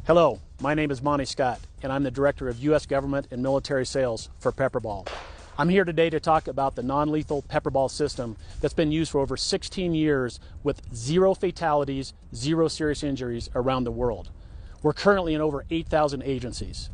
Hello, my name is Monty Scott, and I'm the Director of U.S. Government and Military Sales for Pepperball. I'm here today to talk about the non-lethal Pepperball system that's been used for over 16 years with 0 fatalities, 0 serious injuries around the world. We're currently in over 8,000 agencies.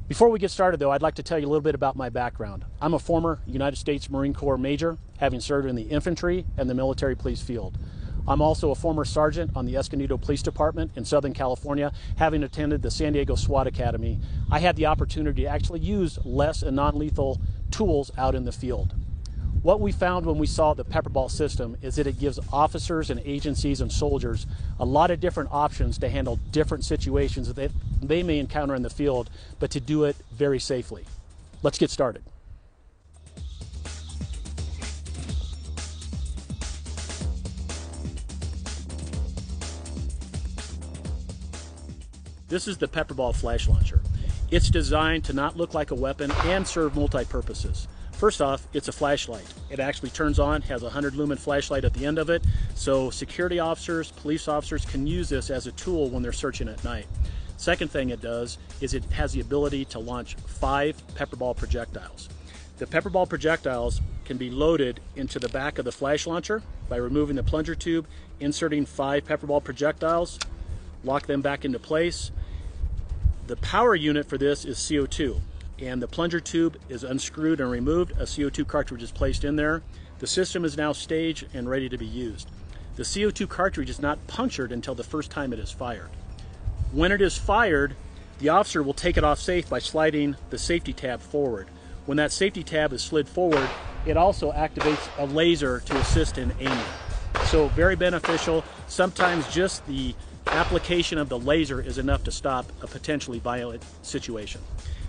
Before we get started though, I'd like to tell you a little bit about my background. I'm a former United States Marine Corps Major, having served in the infantry and the military police field. I'm also a former sergeant on the Escondido Police Department in Southern California, having attended the San Diego SWAT Academy. I had the opportunity to actually use less and non-lethal tools out in the field. What we found when we saw the Pepperball system is that it gives officers and agencies and soldiers a lot of different options to handle different situations that they may encounter in the field, but to do it very safely. Let's get started. This is the Pepperball flash launcher. It's designed to not look like a weapon and serve multi-purposes. First off, it's a flashlight. It actually turns on, has a 100 lumen flashlight at the end of it, so security officers, police officers can use this as a tool when they're searching at night. Second thing it does is it has the ability to launch 5 Pepperball projectiles. The Pepperball projectiles can be loaded into the back of the flash launcher by removing the plunger tube, inserting 5 Pepperball projectiles, lock them back into place. The power unit for this is CO2, and the plunger tube is unscrewed and removed. A CO2 cartridge is placed in there. The system is now staged and ready to be used. The CO2 cartridge is not punctured until the first time it is fired. When it is fired, the officer will take it off safe by sliding the safety tab forward. When that safety tab is slid forward, it also activates a laser to assist in aiming. So very beneficial. Sometimes just the application of the laser is enough to stop a potentially violent situation.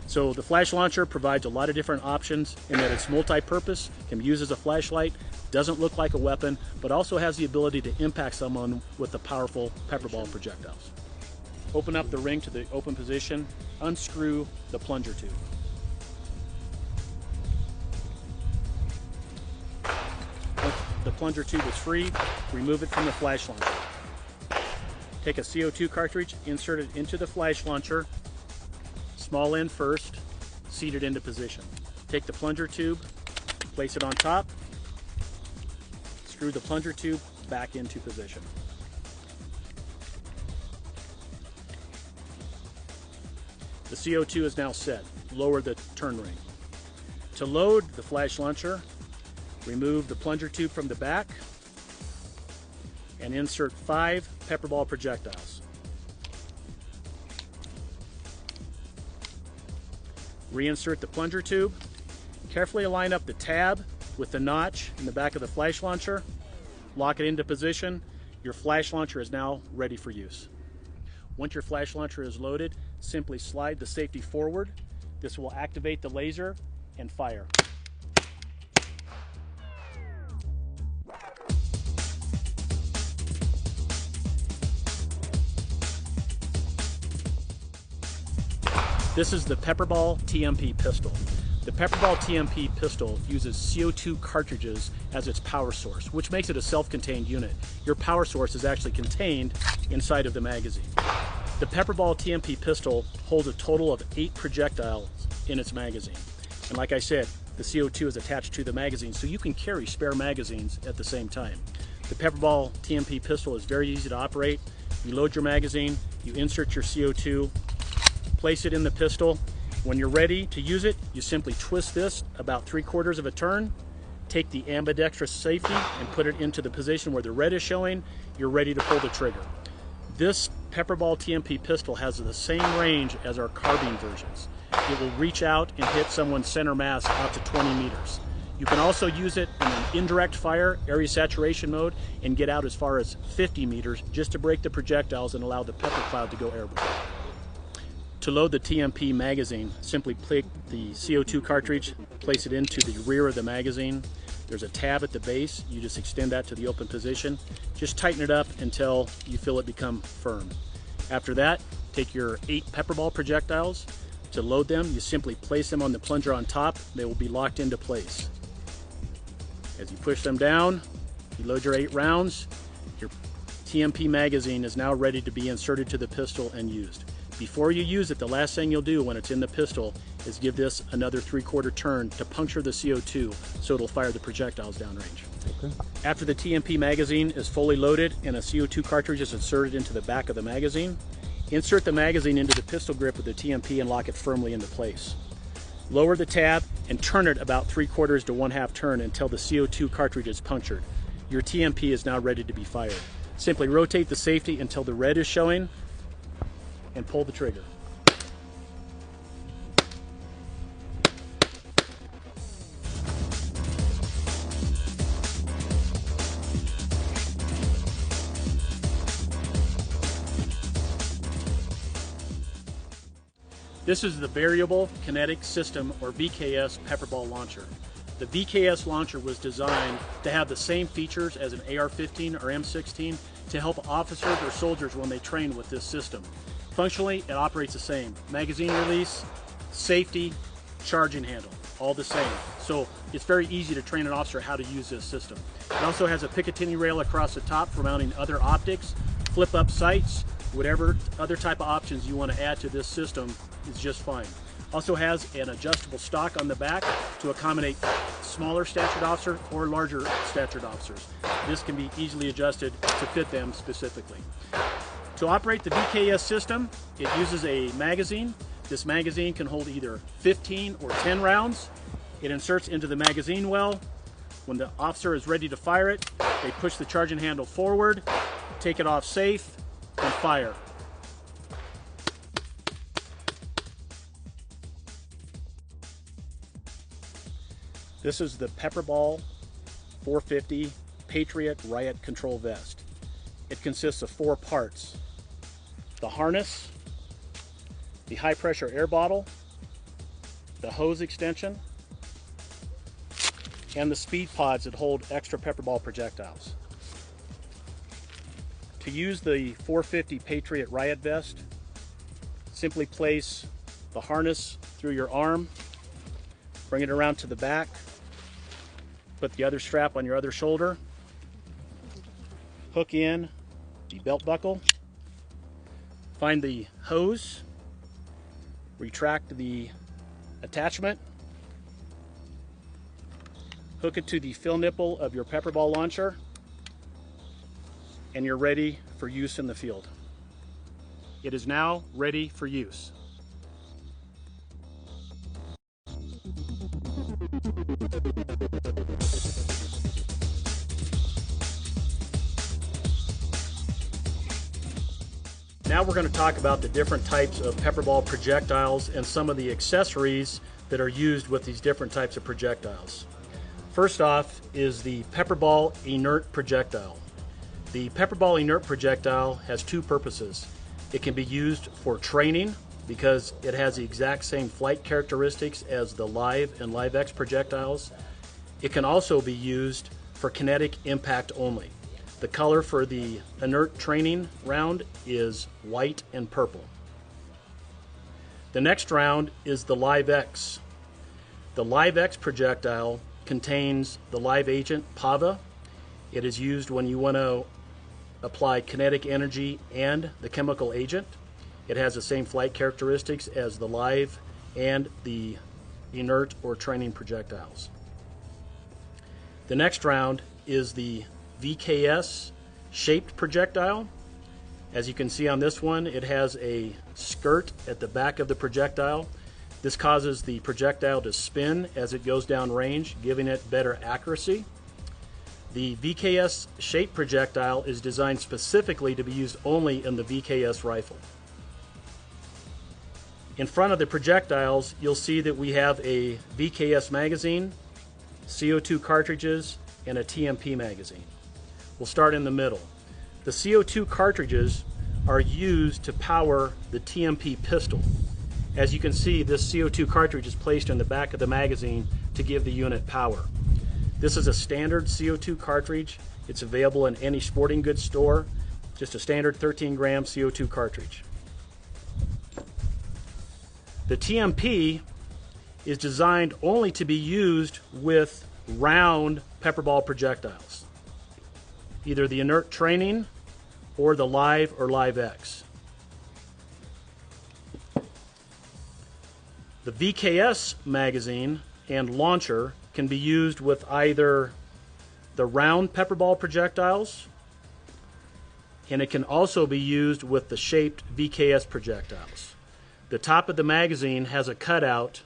So the flash launcher provides a lot of different options in that it's multi-purpose, can be used as a flashlight, doesn't look like a weapon, but also has the ability to impact someone with the powerful Pepperball projectiles. Open up the ring to the open position, unscrew the plunger tube. Once the plunger tube is free, remove it from the flash launcher. Take a CO2 cartridge, insert it into the flash launcher, small end first, seat it into position. Take the plunger tube, place it on top, screw the plunger tube back into position. The CO2 is now set. Lower the turn ring. To load the flash launcher, remove the plunger tube from the back and insert 5 Pepperball projectiles. Reinsert the plunger tube. Carefully line up the tab with the notch in the back of the flash launcher. Lock it into position. Your flash launcher is now ready for use. Once your flash launcher is loaded, simply slide the safety forward. This will activate the laser and fire. This is the Pepperball TMP pistol. The Pepperball TMP pistol uses CO2 cartridges as its power source, which makes it a self-contained unit. Your power source is actually contained inside of the magazine. The Pepperball TMP pistol holds a total of 8 projectiles in its magazine. And like I said, the CO2 is attached to the magazine, so you can carry spare magazines at the same time. The Pepperball TMP pistol is very easy to operate. You load your magazine, you insert your CO2, place it in the pistol. When you're ready to use it, you simply twist this about 3/4 of a turn, take the ambidextrous safety and put it into the position where the red is showing. You're ready to pull the trigger. This Pepperball TMP pistol has the same range as our carbine versions. It will reach out and hit someone's center mass out to 20 meters. You can also use it in an indirect fire, area saturation mode, and get out as far as 50 meters just to break the projectiles and allow the pepper cloud to go airborne. To load the TMP magazine, simply click the CO2 cartridge, place it into the rear of the magazine. There's a tab at the base. You just extend that to the open position. Just tighten it up until you feel it become firm. After that, take your 8 Pepperball projectiles. To load them, you simply place them on the plunger on top. They will be locked into place. As you push them down, you load your 8 rounds. Your TMP magazine is now ready to be inserted to the pistol and used. Before you use it, the last thing you'll do when it's in the pistol is give this another 3/4 turn to puncture the CO2 so it'll fire the projectiles downrange. Okay. After the TMP magazine is fully loaded and a CO2 cartridge is inserted into the back of the magazine, insert the magazine into the pistol grip with the TMP and lock it firmly into place. Lower the tab and turn it about 3/4 to 1/2 turn until the CO2 cartridge is punctured. Your TMP is now ready to be fired. Simply rotate the safety until the red is showing and pull the trigger. This is the Variable Kinetic System, or VKS, pepper ball launcher. The VKS launcher was designed to have the same features as an AR-15 or M16 to help officers or soldiers when they train with this system. Functionally, it operates the same. Magazine release, safety, charging handle, all the same. So it's very easy to train an officer how to use this system. It also has a Picatinny rail across the top for mounting other optics, flip up sights, whatever other type of options you want to add to this system is just fine. Also has an adjustable stock on the back to accommodate smaller statured officer or larger statured officers. This can be easily adjusted to fit them specifically. To operate the VKS system, it uses a magazine. This magazine can hold either 15 or 10 rounds. It inserts into the magazine well. When the officer is ready to fire it, they push the charging handle forward, take it off safe, and fire. This is the Pepperball 450 Patriot Riot Control Vest. It consists of 4 parts: the harness, the high pressure air bottle, the hose extension, and the speed pods that hold extra pepperball projectiles. To use the 450 Patriot Riot Vest, simply place the harness through your arm, bring it around to the back, put the other strap on your other shoulder, hook in the belt buckle, find the hose, retract the attachment, hook it to the fill nipple of your pepperball launcher, and you're ready for use in the field. It is now ready for use. Now we're going to talk about the different types of pepperball projectiles and some of the accessories that are used with these different types of projectiles. First off is the pepperball inert projectile. The pepperball inert projectile has 2 purposes. It can be used for training because it has the exact same flight characteristics as the Live and Live X projectiles. It can also be used for kinetic impact only. The color for the inert training round is white and purple. The next round is the Live X. The Live X projectile contains the live agent PAVA. It is used when you want to apply kinetic energy and the chemical agent. It has the same flight characteristics as the live and the inert or training projectiles. The next round is the VKS shaped projectile. As you can see on this one, it has a skirt at the back of the projectile. This causes the projectile to spin as it goes down range, giving it better accuracy. The VKS shaped projectile is designed specifically to be used only in the VKS rifle. In front of the projectiles, you'll see that we have a VKS magazine, CO2 cartridges, and a TMP magazine. We'll start in the middle. The CO2 cartridges are used to power the TMP pistol. As you can see, this CO2 cartridge is placed in the back of the magazine to give the unit power. This is a standard CO2 cartridge. It's available in any sporting goods store. Just a standard 13-gram CO2 cartridge. The TMP is designed only to be used with round pepperball projectiles, either the inert training or the Live or Live X. The VKS magazine and launcher can be used with either the round pepper ball projectiles, and it can also be used with the shaped VKS projectiles. The top of the magazine has a cutout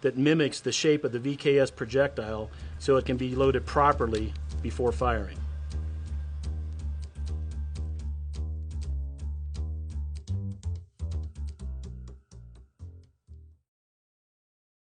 that mimics the shape of the VKS projectile, so it can be loaded properly before firing.